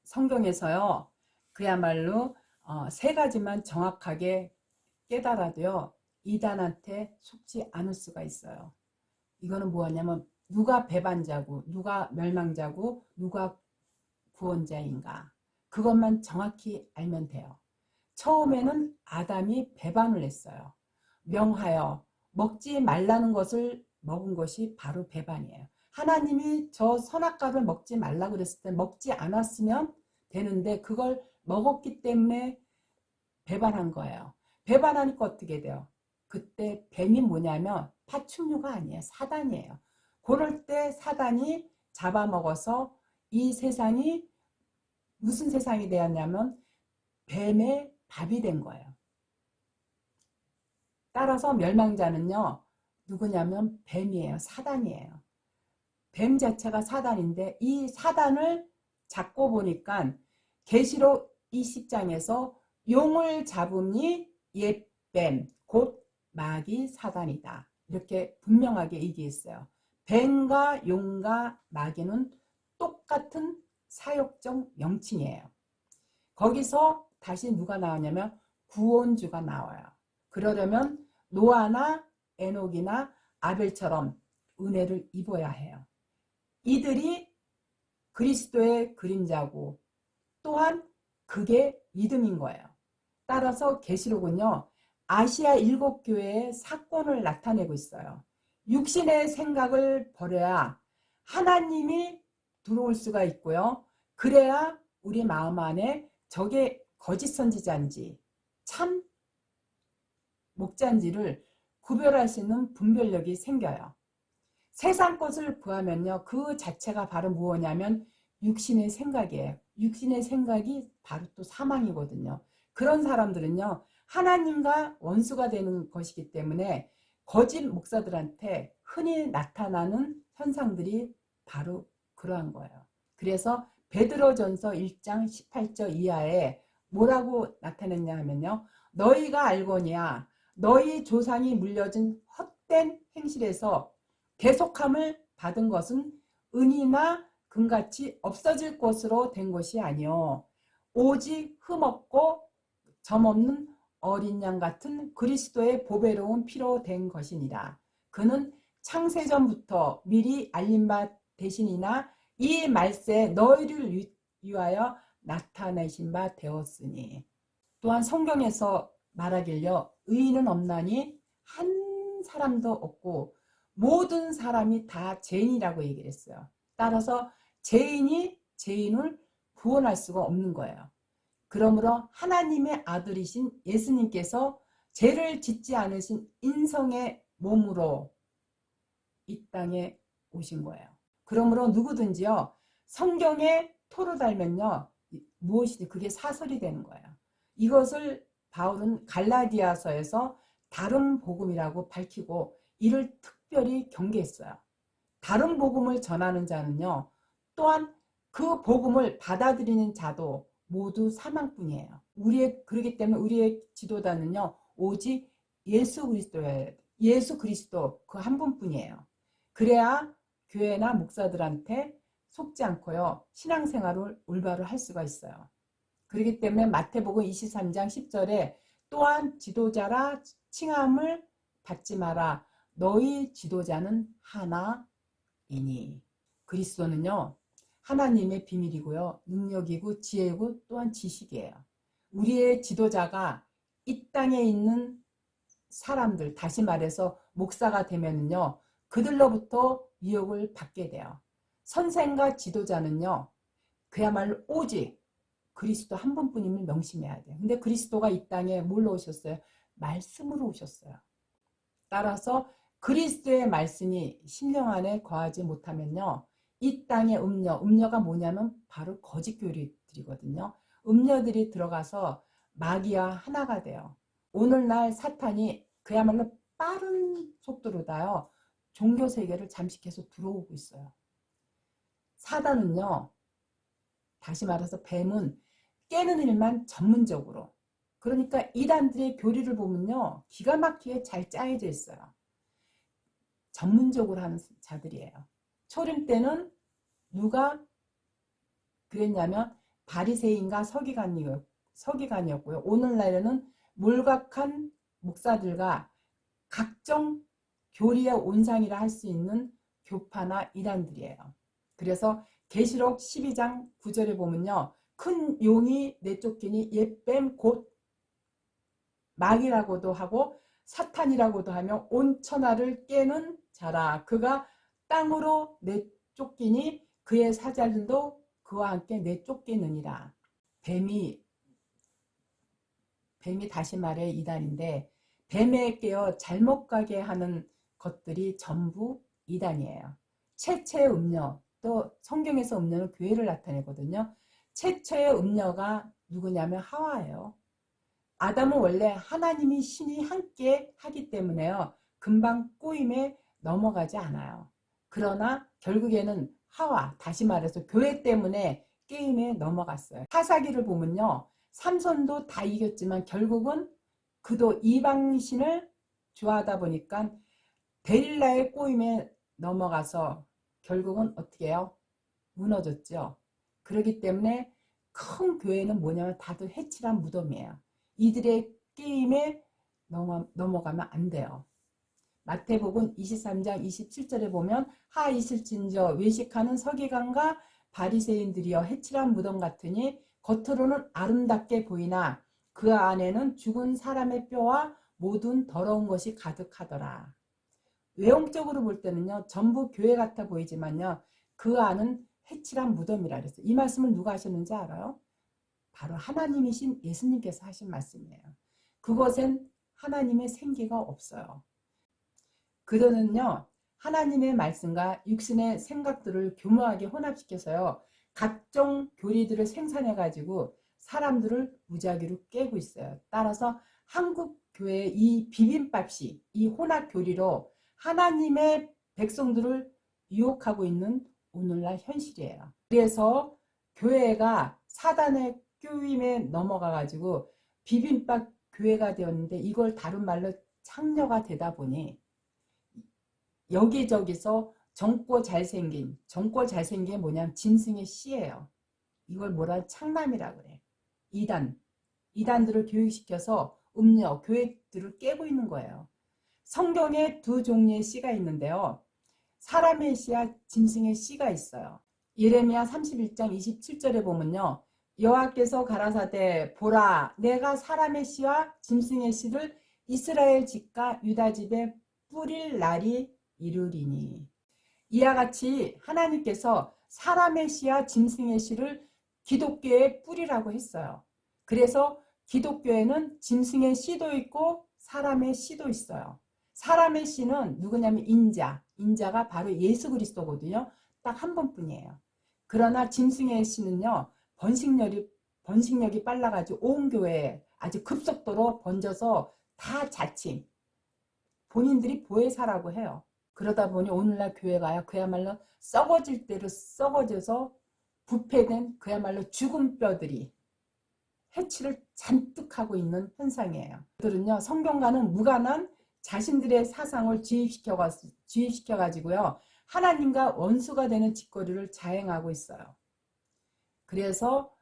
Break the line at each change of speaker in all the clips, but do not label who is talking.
성경에서요, 그야말로 세 가지만 정확하게 깨달아도요, 이단한테 속지 않을 수가 있어요. 이거는 뭐냐면 누가 배반자고 누가 멸망자고 누가 구원자인가, 그것만 정확히 알면 돼요. 처음에는 아담이 배반을 했어요. 명하여 먹지 말라는 것을 먹은 것이 바로 배반이에요. 하나님이 저 선악과를 먹지 말라 그랬을 때 먹지 않았으면 되는데 그걸 먹었기 때문에 배반한 거예요. 배반하니까 어떻게 돼요? 그때 뱀이 뭐냐면 파충류가 아니에요. 사단이에요. 그럴 때 사단이 잡아먹어서 이 세상이 무슨 세상이 되었냐면 뱀의 밥이 된 거예요. 따라서 멸망자는요, 누구냐면 뱀이에요. 사단이에요. 뱀 자체가 사단인데 이 사단을 잡고 보니까 계시록 20장에서 용을 잡으니 옛뱀 곧 마귀 사단이다, 이렇게 분명하게 얘기했어요. 뱀과 용과 마귀는 똑같은 사역적 명칭이에요. 거기서 다시 누가 나오냐면 구원주가 나와요. 그러려면 노아나 에녹이나 아벨처럼 은혜를 입어야 해요. 이들이 그리스도의 그림자고 또한 그게 믿음인 거예요. 따라서 계시록은요, 아시아 7교회의 사건을 나타내고 있어요. 육신의 생각을 버려야 하나님이 들어올 수가 있고요. 그래야 우리 마음 안에 저게 거짓 선지자인지 참 목자인지를 구별할 수 있는 분별력이 생겨요. 세상 것을 구하면요, 그 자체가 바로 무엇이냐면 육신의 생각이에요. 육신의 생각이 바로 또 사망이거든요. 그런 사람들은요, 하나님과 원수가 되는 것이기 때문에 거짓 목사들한테 흔히 나타나는 현상들이 바로 그러한 거예요. 그래서 베드로전서 1장 18절 이하에 뭐라고 나타냈냐 하면요, 너희가 알거니와 너희 조상이 물려준 헛된 행실에서 대속함을 받은 것은 은이나 금같이 없어질 것으로 된 것이 아니요 오직 흠없고 점없는 어린 양 같은 그리스도의 보배로운 피로 된 것이니라. 그는 창세전부터 미리 알린 바 되시니나 이 말세 너희를 위하여 나타내신 바 되었으니. 또한 성경에서 말하길요, 의인은 없나니 한 사람도 없고 모든 사람이 다 죄인이라고 얘기를 했어요. 따라서 죄인이 죄인을 구원할 수가 없는 거예요. 그러므로 하나님의 아들이신 예수님께서 죄를 짓지 않으신 인성의 몸으로 이 땅에 오신 거예요. 그러므로 누구든지요, 성경에 토를 달면요, 무엇이든 그게 사설이 되는 거예요. 이것을 바울은 갈라디아서에서 다른 복음이라고 밝히고 이를 특별히 경계했어요. 다른 복음을 전하는 자는요, 또한 그 복음을 받아들이는 자도 모두 사망뿐이에요. 그렇기 때문에 우리의 지도자는요, 오직 예수 그리스도 그 한 분뿐이에요. 그래야 교회나 목사들한테 속지 않고요, 신앙생활을 올바로 할 수가 있어요. 그렇기 때문에 마태복음 23장 10절에 또한 지도자라 칭함을 받지 마라. 너희 지도자는 하나이니. 그리스도는요, 하나님의 비밀이고요, 능력이고 지혜이고 또한 지식이에요. 우리의 지도자가 이 땅에 있는 사람들, 다시 말해서 목사가 되면요, 그들로부터 미혹을 받게 돼요. 선생과 지도자는요, 그야말로 오직 그리스도 한 분뿐임을 명심해야 돼요. 근데 그리스도가 이 땅에 뭘로 오셨어요? 말씀으로 오셨어요. 따라서 그리스도의 말씀이 심령 안에 거하지 못하면요, 이 땅의 음녀가 뭐냐면 바로 거짓 교리들이거든요. 음녀들이 들어가서 마귀와 하나가 돼요. 오늘날 사탄이 그야말로 빠른 속도로다요, 종교 세계를 잠식해서 들어오고 있어요. 사단은요, 다시 말해서 뱀은 깨는 일만 전문적으로, 그러니까 이단들의 교리를 보면요, 기가 막히게 잘 짜여져 있어요. 전문적으로 하는 자들이에요. 초림 때는 누가 그랬냐면 바리새인과 서기관이었고요. 오늘날에는 몰각한 목사들과 각종 교리의 온상이라 할 수 있는 교파나 이단들이에요. 그래서 계시록 12장 9절에 보면요, 큰 용이 내쫓기니 옛뱀 곧 마귀라고도 하고 사탄이라고도 하며 온 천하를 깨는 자라. 그가 땅으로 내쫓기니 그의 사자들도 그와 함께 내쫓기느니라. 뱀이 다시 말해 이단인데, 뱀에 깨어 잘못 가게 하는 것들이 전부 이단이에요. 최초의 음녀, 또 성경에서 음녀는 교회를 나타내거든요. 최초의 음녀가 누구냐면 하와예요. 아담은 원래 하나님이 신이 함께 하기 때문에요, 금방 꼬임에 넘어가지 않아요. 그러나 결국에는 하와, 다시 말해서 교회 때문에 게임에 넘어갔어요. 사사기를 보면요, 삼손도 다 이겼지만 결국은 그도 이방신을 좋아하다 보니까 데릴라의 꼬임에 넘어가서 결국은 어떻게 해요? 무너졌죠. 그렇기 때문에 큰 교회는 뭐냐면 다들 해칠한 무덤이에요. 이들의 게임에 넘어가면 안 돼요. 마태복음 23장 27절에 보면 하 있을진저 외식하는 서기관과 바리새인들이여 해칠한 무덤 같으니 겉으로는 아름답게 보이나 그 안에는 죽은 사람의 뼈와 모든 더러운 것이 가득하더라. 외형적으로 볼 때는요, 전부 교회 같아 보이지만요, 그 안은 해칠한 무덤이라 그랬어요. 이 말씀을 누가 하셨는지 알아요? 바로 하나님이신 예수님께서 하신 말씀이에요. 그것엔 하나님의 생기가 없어요. 그들은요, 하나님의 말씀과 육신의 생각들을 교묘하게 혼합시켜서요, 각종 교리들을 생산해가지고 사람들을 무작위로 깨고 있어요. 따라서 한국 교회의 이 비빔밥식, 이 혼합 교리로 하나님의 백성들을 유혹하고 있는 오늘날 현실이에요. 그래서 교회가 사단의 꾀임에 넘어가가지고 비빔밥 교회가 되었는데, 이걸 다른 말로 창녀가 되다 보니 여기저기서 젊고 잘생긴 게 뭐냐면 짐승의 씨예요. 이걸 뭐라 창남이라 그래. 이단들을 교육시켜서 음녀, 교회들을 깨고 있는 거예요. 성경에 두 종류의 씨가 있는데요, 사람의 씨와 짐승의 씨가 있어요. 예레미야 31장 27절에 보면요, 여호와께서 가라사대 보라 내가 사람의 씨와 짐승의 씨를 이스라엘 집과 유다 집에 뿌릴 날이 이르리니. 이와 같이 하나님께서 사람의 씨와 짐승의 씨를 기독교에 뿌리라고 했어요. 그래서 기독교에는 짐승의 씨도 있고 사람의 씨도 있어요. 사람의 씨는 누구냐면 인자가 바로 예수 그리스도거든요. 딱 한 번뿐이에요. 그러나 짐승의 씨는요, 번식력이 빨라가지고 온 교회에 아주 급속도로 번져서 다 자칭 본인들이 보혜사라고 해요. 그러다 보니 오늘날 교회가 그야말로 썩어질 대로 썩어져서 부패된 그야말로 죽은 뼈들이 해치를 잔뜩 하고 있는 현상이에요. 그들은요, 성경과는 무관한 자신들의 사상을 주입시켜가지고요, 하나님과 원수가 되는 짓거리를 자행하고 있어요. 그래서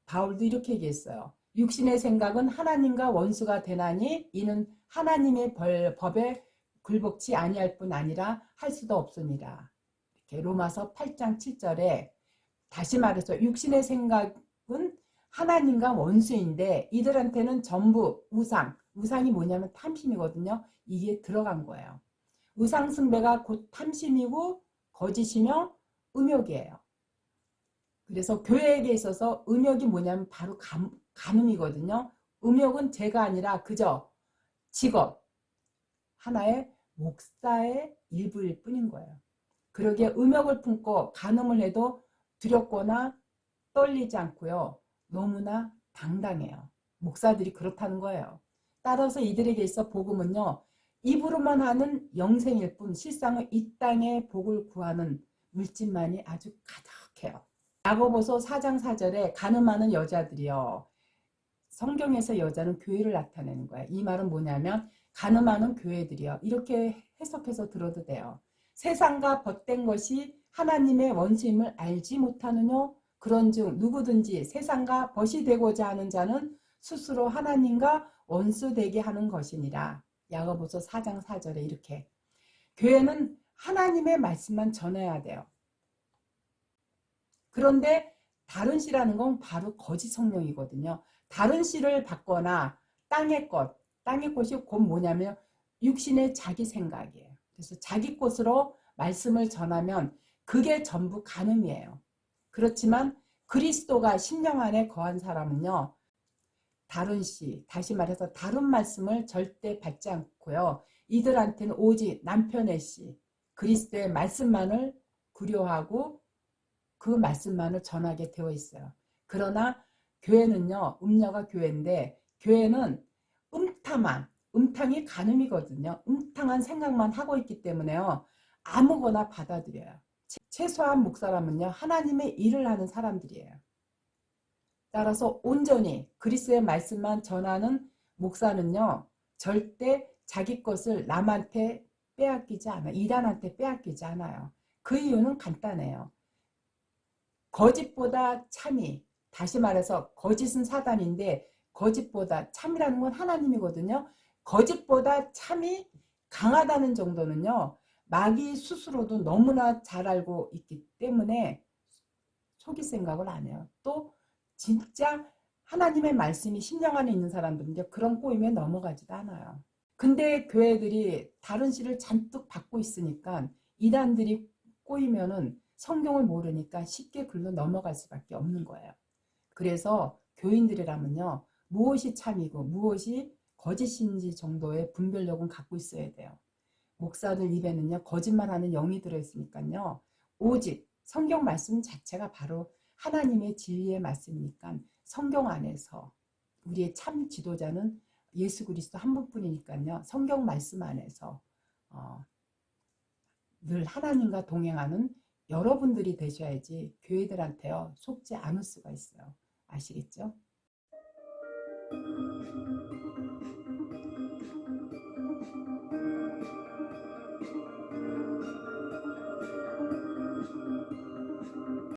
바울도 이렇게 얘기했어요. 육신의 생각은 하나님과 원수가 되나니 이는 하나님의 법에 굴복치 아니할 뿐 아니라 할 수도 없습니다. 이렇게 로마서 8장 7절에 다시 말해서 육신의 생각은 하나님과 원수인데 이들한테는 전부 우상이 뭐냐면 탐심이거든요. 이게 들어간 거예요. 우상 숭배가 곧 탐심이고 거짓이며 음욕이에요. 그래서 교회에게 있어서 음욕이 뭐냐면 바로 간음이거든요. 음욕은 죄가 아니라 그저 직업, 하나의 목사의 일부일 뿐인 거예요. 그러기에 음욕을 품고 간음을 해도 두렵거나 떨리지 않고요, 너무나 당당해요. 목사들이 그렇다는 거예요. 따라서 이들에게 있어 복음은요, 입으로만 하는 영생일 뿐 실상은 이 땅의 복을 구하는 물질만이 아주 가득해요. 야고보서 4장 4절에 가늠하는 여자들이여 성경에서 여자는 교회를 나타내는 거예요. 이 말은 뭐냐면 가늠하는 교회들이요. 이렇게 해석해서 들어도 돼요. 세상과 벗된 것이 하나님의 원수임을 알지 못하느뇨? 그런즉 누구든지 세상과 벗이 되고자 하는 자는 스스로 하나님과 원수되게 하는 것이니라. 야고보서 4장 4절에 이렇게. 교회는 하나님의 말씀만 전해야 돼요. 그런데 다른 씨라는 건 바로 거짓 성령이거든요. 다른 씨를 받거나 땅의 것이 곧 뭐냐면 육신의 자기 생각이에요. 그래서 자기 것으로 말씀을 전하면 그게 전부 간음이에요. 그렇지만 그리스도가 심령 안에 거한 사람은요. 다른 씨, 다시 말해서 다른 말씀을 절대 받지 않고요. 이들한테는 오직 남편의 씨, 그리스도의 말씀만을 구려하고 그 말씀만을 전하게 되어 있어요. 그러나 교회는요. 음녀가 교회인데 교회는 음탕이 간음이거든요. 음탕한 생각만 하고 있기 때문에요. 아무거나 받아들여요. 최소한 목사라면요. 하나님의 일을 하는 사람들이에요. 따라서 온전히 그리스도의 말씀만 전하는 목사는요. 절대 자기 것을 남한테 빼앗기지 않아요. 이단한테 빼앗기지 않아요. 그 이유는 간단해요. 거짓보다 참이, 다시 말해서 거짓은 사단인데 거짓보다 참이라는 건 하나님이거든요. 거짓보다 참이 강하다는 정도는요. 마귀 스스로도 너무나 잘 알고 있기 때문에 속일 생각을 안 해요. 또 진짜 하나님의 말씀이 심령 안에 있는 사람들은 그런 꼬임에 넘어가지도 않아요. 근데 교회들이 다른 씨를 잔뜩 받고 있으니까 이단들이 꼬이면은 성경을 모르니까 쉽게 글로 넘어갈 수밖에 없는 거예요. 그래서 교인들이라면요. 무엇이 참이고 무엇이 거짓인지 정도의 분별력은 갖고 있어야 돼요. 목사들 입에는요. 거짓말하는 영이 들어있으니까요. 오직 성경 말씀 자체가 바로 하나님의 진리의 말씀이니까 성경 안에서 우리의 참 지도자는 예수 그리스도 한 분뿐이니까요. 성경 말씀 안에서 늘 하나님과 동행하는 여러분들이 되셔야지 교회들한테요. 속지 않을 수가 있어요. 아시겠죠?